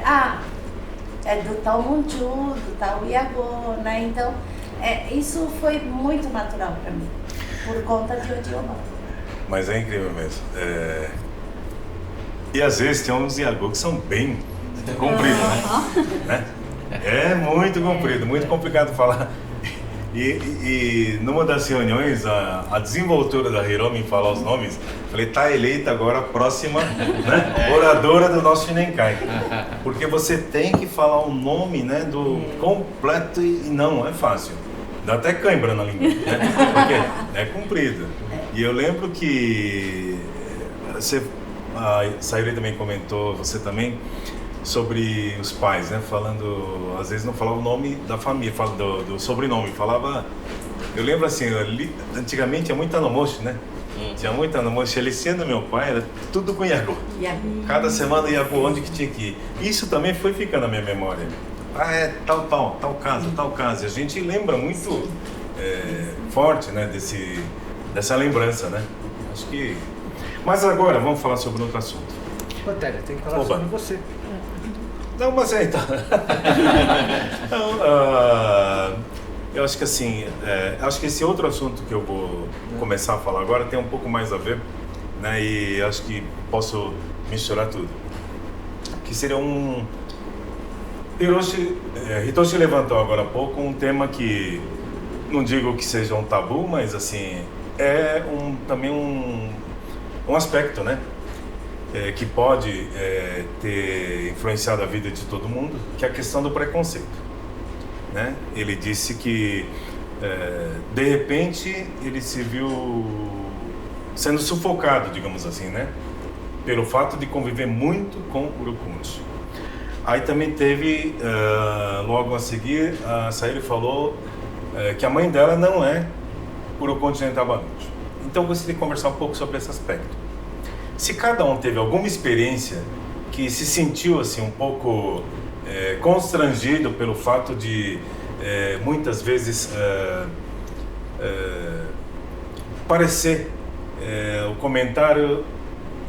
é do tal Monchur, do tal Iagô, né? Então, isso foi muito natural pra mim, por conta de Odiomã. Mas é incrível mesmo. E às vezes tem uns Iagô que são bem compridos, né? É muito comprido, muito complicado falar. E numa das reuniões, a desenvoltura da Hiromi falar os nomes, falei, tá eleita agora a próxima, né, oradora do nosso Shinenkai. Porque você tem que falar o nome, né, do completo e não é fácil. Dá até cãibra na língua, né? Porque é comprido. E eu lembro que a Sayuri também comentou, você também, sobre os pais, né? Falando, às vezes não falava o nome da família, do sobrenome, falava. Eu lembro assim, antigamente tinha muito Anomoshi, né? Tinha muito Anomoshi. Ele sendo meu pai, era tudo com Iagô. Cada semana Iagô, onde que tinha que ir. Isso também foi ficando na minha memória. Tal casa. A gente lembra muito forte, né? Dessa lembrança, né? Acho que. Mas agora vamos falar sobre outro assunto. Otélia, tem que falar sobre você. Não, mas então. Então, eu acho que assim, acho que esse outro assunto que eu vou começar a falar agora tem um pouco mais a ver, né? E acho que posso misturar tudo. Que seria Hitoshi levantou agora há pouco um tema que não digo que seja um tabu, mas assim é também um aspecto, né? Que pode ter influenciado a vida de todo mundo, que é a questão do preconceito, né? Ele disse que de repente ele se viu sendo sufocado, digamos assim, né? Pelo fato de conviver muito com Urucunte. Aí também teve, logo a seguir, a Sayuri falou que a mãe dela não é Urucunte nem Tabarunte. Então eu gostaria de conversar um pouco sobre esse aspecto. Se cada um teve alguma experiência que se sentiu assim um pouco constrangido pelo fato de muitas vezes parecer o comentário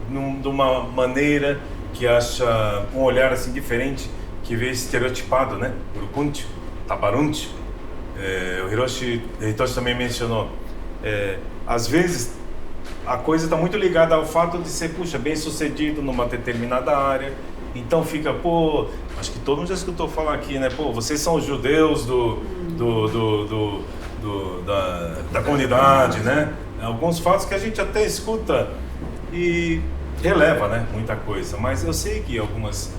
de uma maneira que acha um olhar assim diferente, que vê estereotipado, né? Urucunte, Tabarunte. O Hitoshi também mencionou. Às vezes a coisa está muito ligada ao fato de ser, bem sucedido numa determinada área. Então fica, acho que todo mundo já escutou falar aqui, né? Vocês são os judeus da comunidade, né? Alguns fatos que a gente até escuta e releva, né? Muita coisa. Mas eu sei que algumas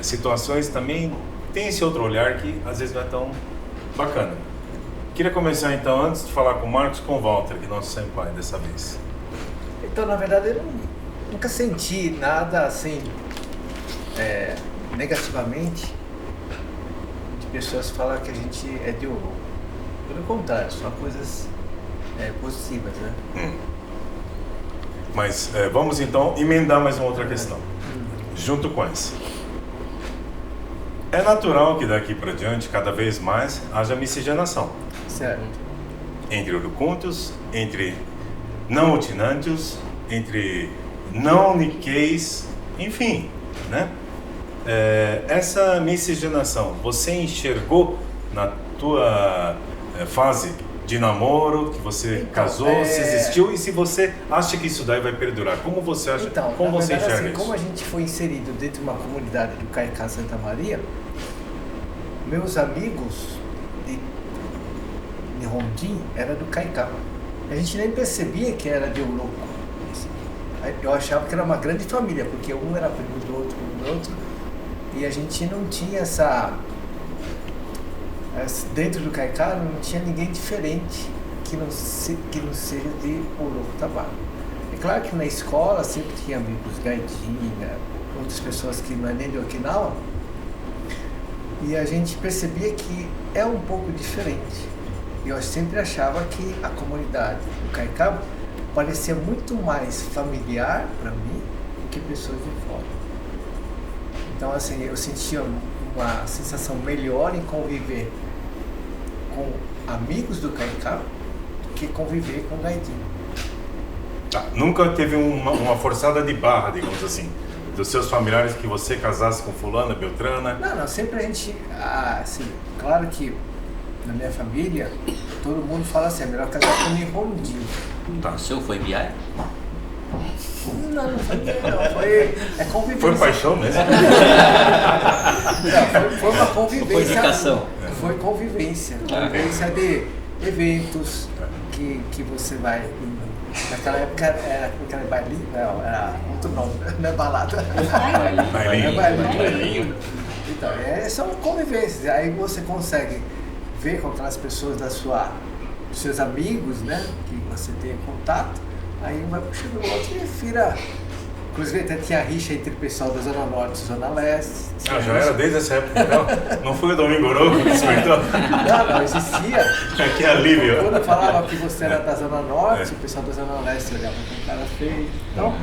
situações também tem esse outro olhar que às vezes não é tão bacana. Queria começar então, antes de falar com o Marcos, com o Walter, que é nosso senpai dessa vez. Então, na verdade, eu nunca senti nada assim, negativamente, de pessoas falar que a gente é de Uru. Pelo contrário, só coisas positivas, né? Mas vamos então emendar mais uma outra questão, junto com essa. É natural que daqui para diante, cada vez mais, haja miscigenação. Certo. Entre urucuntos, entre não utinantios, entre não niqueis, enfim, né? Essa miscigenação, você enxergou na tua fase de namoro, que você casou, se existiu, e se você acha que isso daí vai perdurar, como você acha, como você enxerga assim, isso? Como a gente foi inserido dentro de uma comunidade do Kaiká Santa Maria, meus amigos de Rondim era do Kaiká. A gente nem percebia que era de Oroco. Eu achava que era uma grande família, porque um era primo do outro, e a gente não tinha dentro do Kaiká não tinha ninguém diferente que não seja de Oroco Tabaco. É claro que na escola sempre tinha amigos gaidinha, outras pessoas que não é nem de Okinawa, e a gente percebia que é um pouco diferente. E eu sempre achava que a comunidade do Caicaba parecia muito mais familiar para mim do que pessoas de fora. Então, assim, eu sentia uma sensação melhor em conviver com amigos do Caicaba do que conviver com gaidinho. Tá. Nunca teve uma forçada de barra, digamos assim, dos seus familiares que você casasse com fulana, beltrana? Não, sempre a gente, assim, claro que na minha família, todo mundo fala assim, é melhor casar com um Nihonjin. Tá. O seu foi BI? Não foi convivência. Foi paixão mesmo? Não, foi uma convivência. Foi indicação. Foi convivência de eventos que você vai. Naquela época era bailinho, não, era outro nome, não é balada. Bailinho. Então, são convivências. Aí você consegue ver com aquelas pessoas dos seus amigos, né, que você tem contato, aí um vai puxando o outro e vira. Inclusive até tinha rixa entre o pessoal da Zona Norte e Zona Leste. Já era desde essa época, não foi o Domingo Oroco que despertou? Não existia. Que alívio. Quando falava que você era da Zona Norte, o pessoal da Zona Leste olhava com cara feio. Então,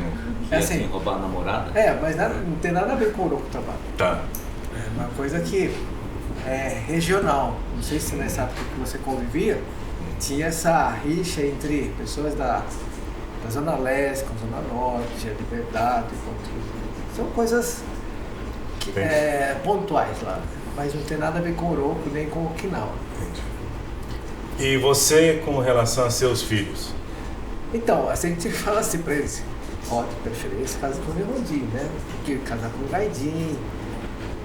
assim, roubar a namorada? Mas não tem nada a ver com o Oroco Tabaro. Tá. É uma coisa que é regional. Não sei se nessa época que você convivia, tinha essa rixa entre pessoas da Zona Leste com a Zona Norte, a Liberdade, são coisas pontuais lá, mas não tem nada a ver com o Oroco nem com o Okinawa. Entendi. E você com relação a seus filhos? Então, a gente fala assim pra eles, de preferência casa com o Nihonjin, né? Porque casar com o gaidin.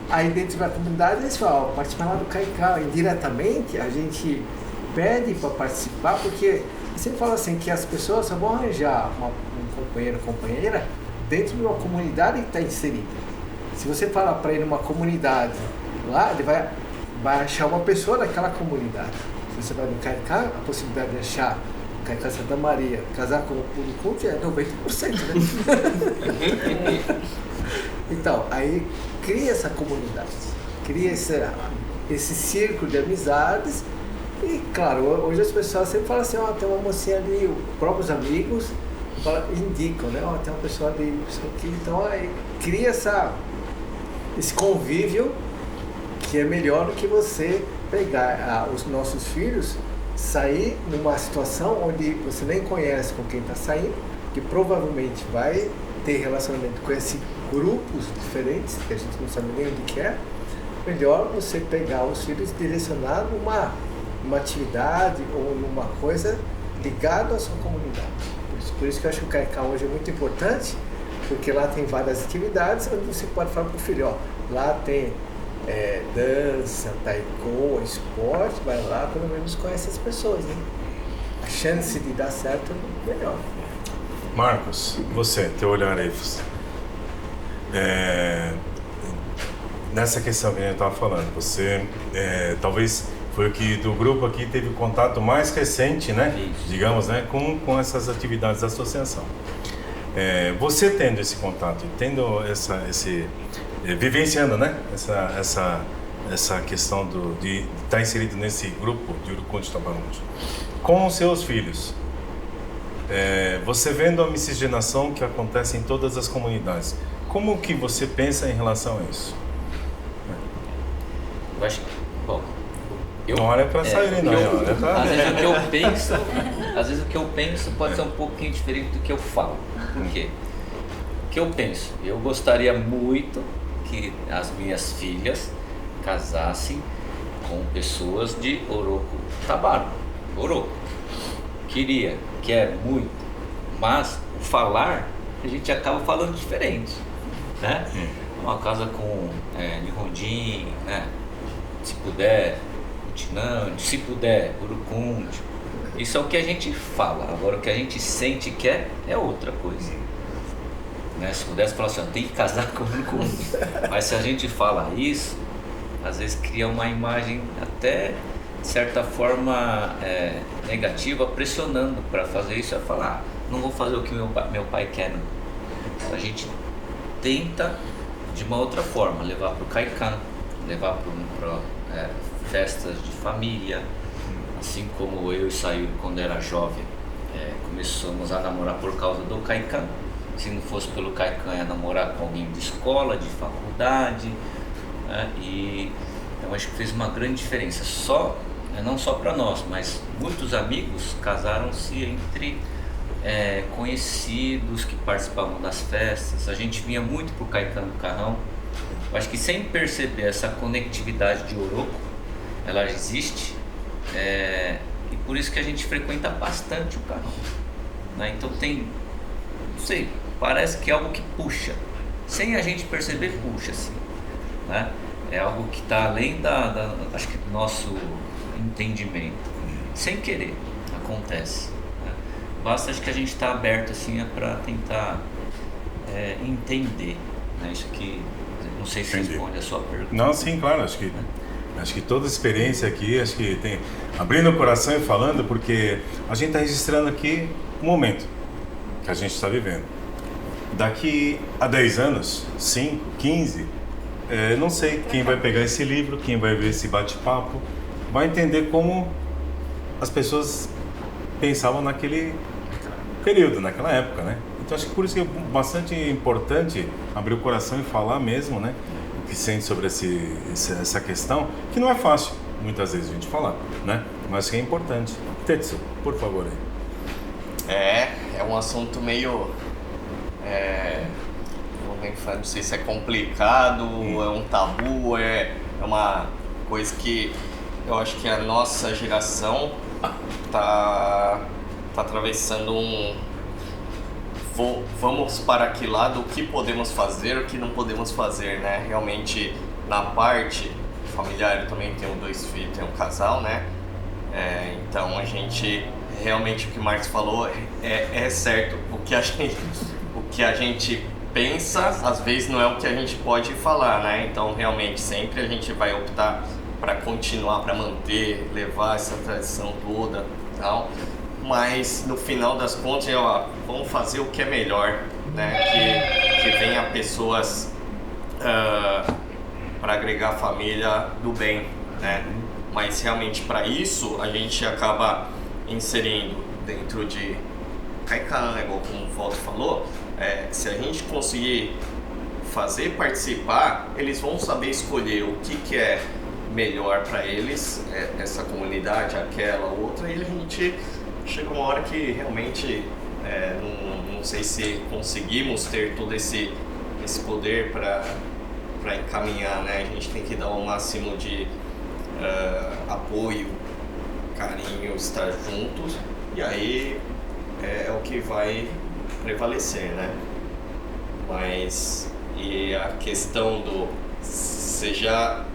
Aí dentro da comunidade eles falam, participar lá do Kaikau. Indiretamente a gente pede para participar, porque você fala assim que as pessoas só vão arranjar um companheiro ou companheira dentro de uma comunidade que está inserida. Se você falar para ele numa comunidade lá, ele vai achar uma pessoa daquela comunidade. Se você vai no Kaiká, a possibilidade de achar o Kaiká Santa Maria, casar com o Urucunte é 90%, né? Então, aí cria essa comunidade, cria esse círculo de amizades. E claro, hoje as pessoas sempre falam assim, tem uma mocinha ali, os próprios amigos indicam, né? Tem uma pessoa ali, então aí cria esse convívio que é melhor do que você pegar os nossos filhos, sair numa situação onde você nem conhece com quem está saindo, que provavelmente vai ter relacionamento com esses grupos diferentes, que a gente não sabe nem onde que é. Melhor você pegar os filhos e direcionar numa atividade ou numa coisa ligada à sua comunidade. Por isso que eu acho que o Kaikau hoje é muito importante, porque lá tem várias atividades onde você pode falar para o filho, lá tem dança, taiko, esporte, vai lá, pelo menos conhece as pessoas, né? A chance de dar certo é melhor. Marcos, você, teu olhar aí, nessa questão que a gente estava falando, você talvez foi o que do grupo aqui teve contato mais recente, né? Isso. Digamos, né? Com essas atividades da associação. Você tendo esse contato, tendo vivenciando, né? Essa questão de estar inserido nesse grupo de Urucunte Tabarundi, com os seus filhos, você vendo a miscigenação que acontece em todas as comunidades, como que você pensa em relação a isso? Eu acho que, bom, não olha para sair, não. Às vezes o que eu penso pode ser um pouquinho diferente do que eu falo. Por quê? O que eu penso? Eu gostaria muito que as minhas filhas casassem com pessoas de Oroco Tabaro. Oroco. Quero muito. Mas o falar, a gente acaba falando diferente, né? Uma casa com Nihonjin, né? Se puder, Utinandi, se puder, Urucunte. Isso é o que a gente fala. Agora o que a gente sente que é outra coisa. Né? Se pudesse falar assim, tem que casar com Urucunte. Mas se a gente fala isso, às vezes cria uma imagem até, de certa forma, negativa, pressionando para fazer isso. É falar, não vou fazer o que meu pai quer, não. A gente tenta, de uma outra forma, levar para o Kaikan, levar para festas de família, assim como eu e Sayuri, quando era jovem, começamos a namorar por causa do Kaikan. Se não fosse pelo Kaikan, ia namorar com alguém de escola, de faculdade, né? E eu acho que fez uma grande diferença. Não só para nós, mas muitos amigos casaram-se entre conhecidos que participavam das festas. A gente vinha muito pro Kaikan do Carrão. Eu acho que sem perceber essa conectividade de Oroco, ela existe, e por isso que a gente frequenta bastante o Carrão, né? Então não sei, parece que é algo que puxa, sem a gente perceber, puxa assim, né? É algo que está além acho que do nosso entendimento, sem querer, acontece, né? Basta, acho que a gente está aberto assim para tentar entender, né? Isso aqui, não sei se responde a sua pergunta. Não, sim, claro, acho que toda experiência aqui, acho que tem, abrindo o coração e falando, porque a gente está registrando aqui um momento que a gente está vivendo. Daqui a 10 anos, 5, 15, não sei quem vai pegar esse livro, quem vai ver esse bate-papo, vai entender como as pessoas pensavam naquele período, naquela época, né? Então acho que por isso que é bastante importante abrir o coração e falar mesmo, né? O que sente sobre essa questão, que não é fácil, muitas vezes, a gente falar, né? Mas que é importante. Tetsu, por favor aí. É um assunto meio... não sei se é complicado, é um tabu, é uma coisa que eu acho que a nossa geração tá atravessando vamos para que lado, o que podemos fazer, o que não podemos fazer, né? Realmente, na parte familiar, eu também tenho 2 filhos, tenho um casal, né? Então, a gente, realmente, o que o Marcos falou é certo. O que a gente pensa, às vezes, não é o que a gente pode falar, né? Então, realmente, sempre a gente vai optar para continuar, para manter, levar essa tradição toda e tal. Mas no final das contas, vamos fazer o que é melhor, né? Que venha pessoas para agregar a família do bem, né? Mas realmente para isso a gente acaba inserindo dentro de Kaikan, igual como o Walter falou, se a gente conseguir fazer participar, eles vão saber escolher o que é melhor para eles, essa comunidade, aquela, outra, e a gente chega uma hora que realmente não sei se conseguimos ter todo esse poder para encaminhar, né? A gente tem que dar o máximo de apoio, carinho, estar juntos, e aí é o que vai prevalecer, né? Mas e a questão você já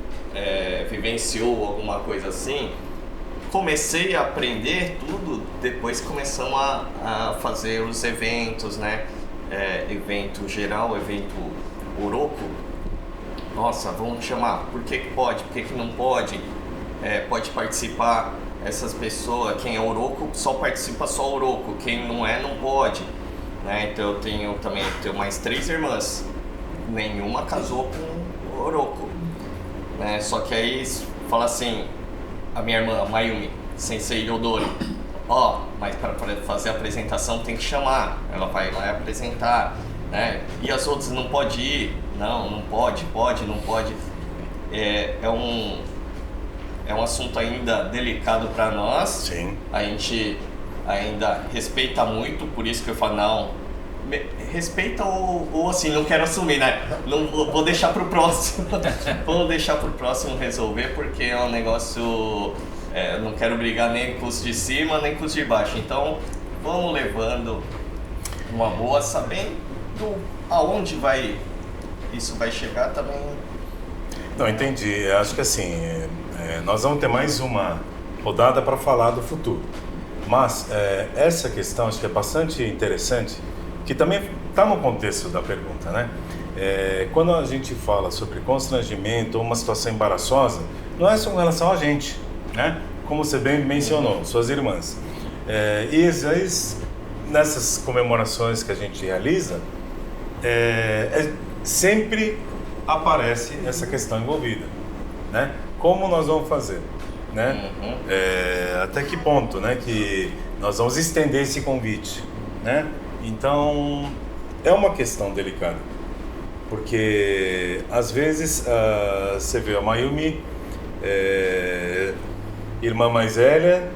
vivenciou alguma coisa assim? Comecei a aprender tudo, depois começamos a fazer os eventos, né? Evento geral, evento Oroco. Nossa, vamos chamar, por que pode, por que não pode? Pode participar essas pessoas, quem é Oroco só participa só Oroco, quem não pode, né? Então eu tenho mais 3 irmãs, nenhuma casou com Oroco, né? Só que aí fala assim, a minha irmã, a Mayumi, Sensei Yodori, mas para fazer a apresentação tem que chamar, ela vai lá apresentar, né? E as outras não pode ir, não pode, não pode. É um assunto ainda delicado para nós. Sim. A gente ainda respeita muito, por isso que eu falo, não, respeita ou assim, não quero assumir, né? Não, vou deixar pro próximo. Vou deixar pro próximo resolver, porque é um negócio... não quero brigar nem com os de cima, nem com os de baixo. Então, vamos levando uma boa, sabendo aonde isso vai chegar também. Não, entendi. Acho que assim, nós vamos ter mais uma rodada para falar do futuro. Mas essa questão acho que é bastante interessante, que também está no contexto da pergunta, né? Quando a gente fala sobre constrangimento ou uma situação embaraçosa, não é só com relação a gente, né? Como você bem mencionou, suas irmãs. E às vezes, nessas comemorações que a gente realiza, sempre aparece essa questão envolvida, né? Como nós vamos fazer? né? Até que ponto, né, que nós vamos estender esse convite, né? Então, é uma questão delicada, porque às vezes você vê a Mayumi, irmã mais velha,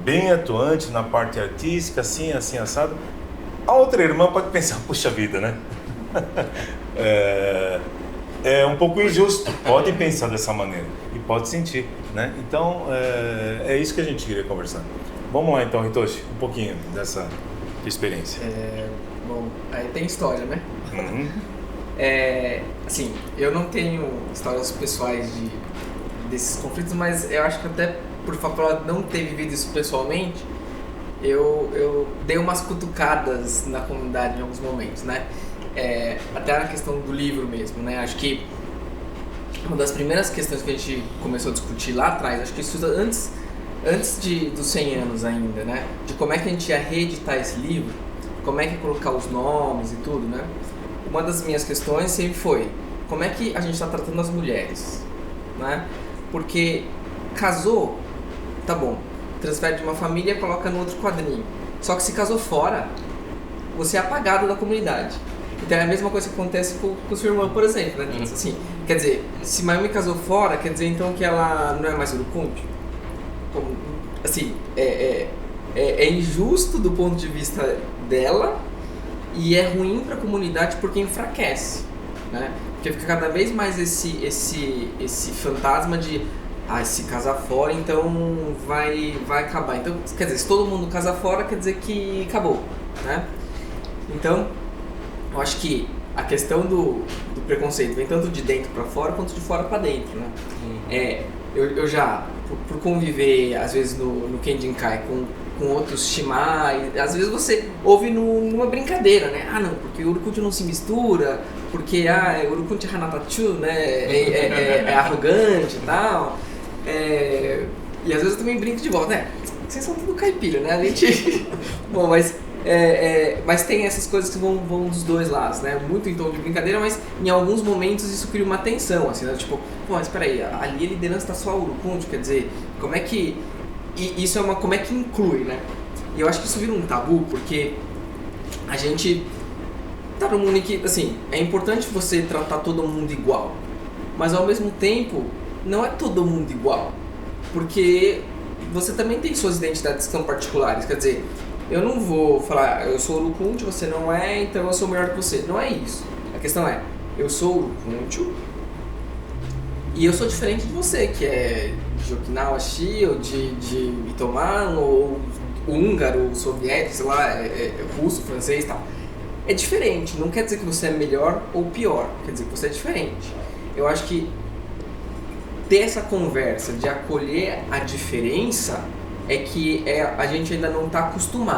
bem atuante na parte artística, assim, assado. A outra irmã pode pensar, puxa vida, né? É um pouco injusto, pode pensar dessa maneira e pode sentir, né? Então, é isso que a gente queria conversar. Vamos lá então, Hitoshi, um pouquinho dessa experiência. Bom, aí tem história, né? Uhum. Assim, eu não tenho histórias pessoais desses conflitos, mas eu acho que até por fato de não ter vivido isso pessoalmente, eu dei umas cutucadas na comunidade em alguns momentos, né? Até na questão do livro mesmo, né? Acho que uma das primeiras questões que a gente começou a discutir lá atrás, acho que isso antes dos 100 anos ainda, né? De como é que a gente ia reeditar esse livro, como é que ia colocar os nomes e tudo, né? Uma das minhas questões sempre foi, como é que a gente está tratando as mulheres, né? Porque casou, tá bom, transfere de uma família e coloca no outro quadrinho. Só que se casou fora, você é apagado da comunidade. Então é a mesma coisa que acontece com sua irmã, por exemplo, né? Assim, quer dizer, se Mayumi casou fora, quer dizer então que ela não é mais urukundi? Assim, é injusto do ponto de vista dela e é ruim para a comunidade porque enfraquece, né? Porque fica cada vez mais esse fantasma de se casar fora, então vai acabar. Então, quer dizer, se todo mundo casar fora, quer dizer que acabou, né? Então, eu acho que a questão do preconceito vem tanto de dentro para fora quanto de fora para dentro, né? Eu já, por conviver às vezes no Kendinkai com outros shimai, às vezes você ouve numa brincadeira, né? Não, porque o urukundi não se mistura, porque o urukundi hanatachu, né? É arrogante e tal. E às vezes eu também brinco de volta, né? Vocês são tudo caipira, né? A gente... Bom, mas tem essas coisas que vão dos dois lados, né? Muito em tom de brincadeira, mas em alguns momentos isso cria uma tensão, assim, né? Tipo, mas espera aí, ali a liderança tá só urukundi, quer dizer, como é que... E isso como é que inclui, né? E eu acho que isso vira um tabu, porque a gente tá num mundo em que, assim, é importante você tratar todo mundo igual, mas ao mesmo tempo, não é todo mundo igual, porque você também tem suas identidades que são particulares, quer dizer, eu não vou falar, eu sou urukundi, você não é, então eu sou melhor que você. Não é isso. A questão é, eu sou urukundi e eu sou diferente de você, que é de Okinawa, ou de Itoman, ou húngaro, soviético, sei lá, russo, francês e tal. É diferente, não quer dizer que você é melhor ou pior, quer dizer que você é diferente. Eu acho que ter essa conversa de acolher a diferença é que a gente ainda não está acostumado.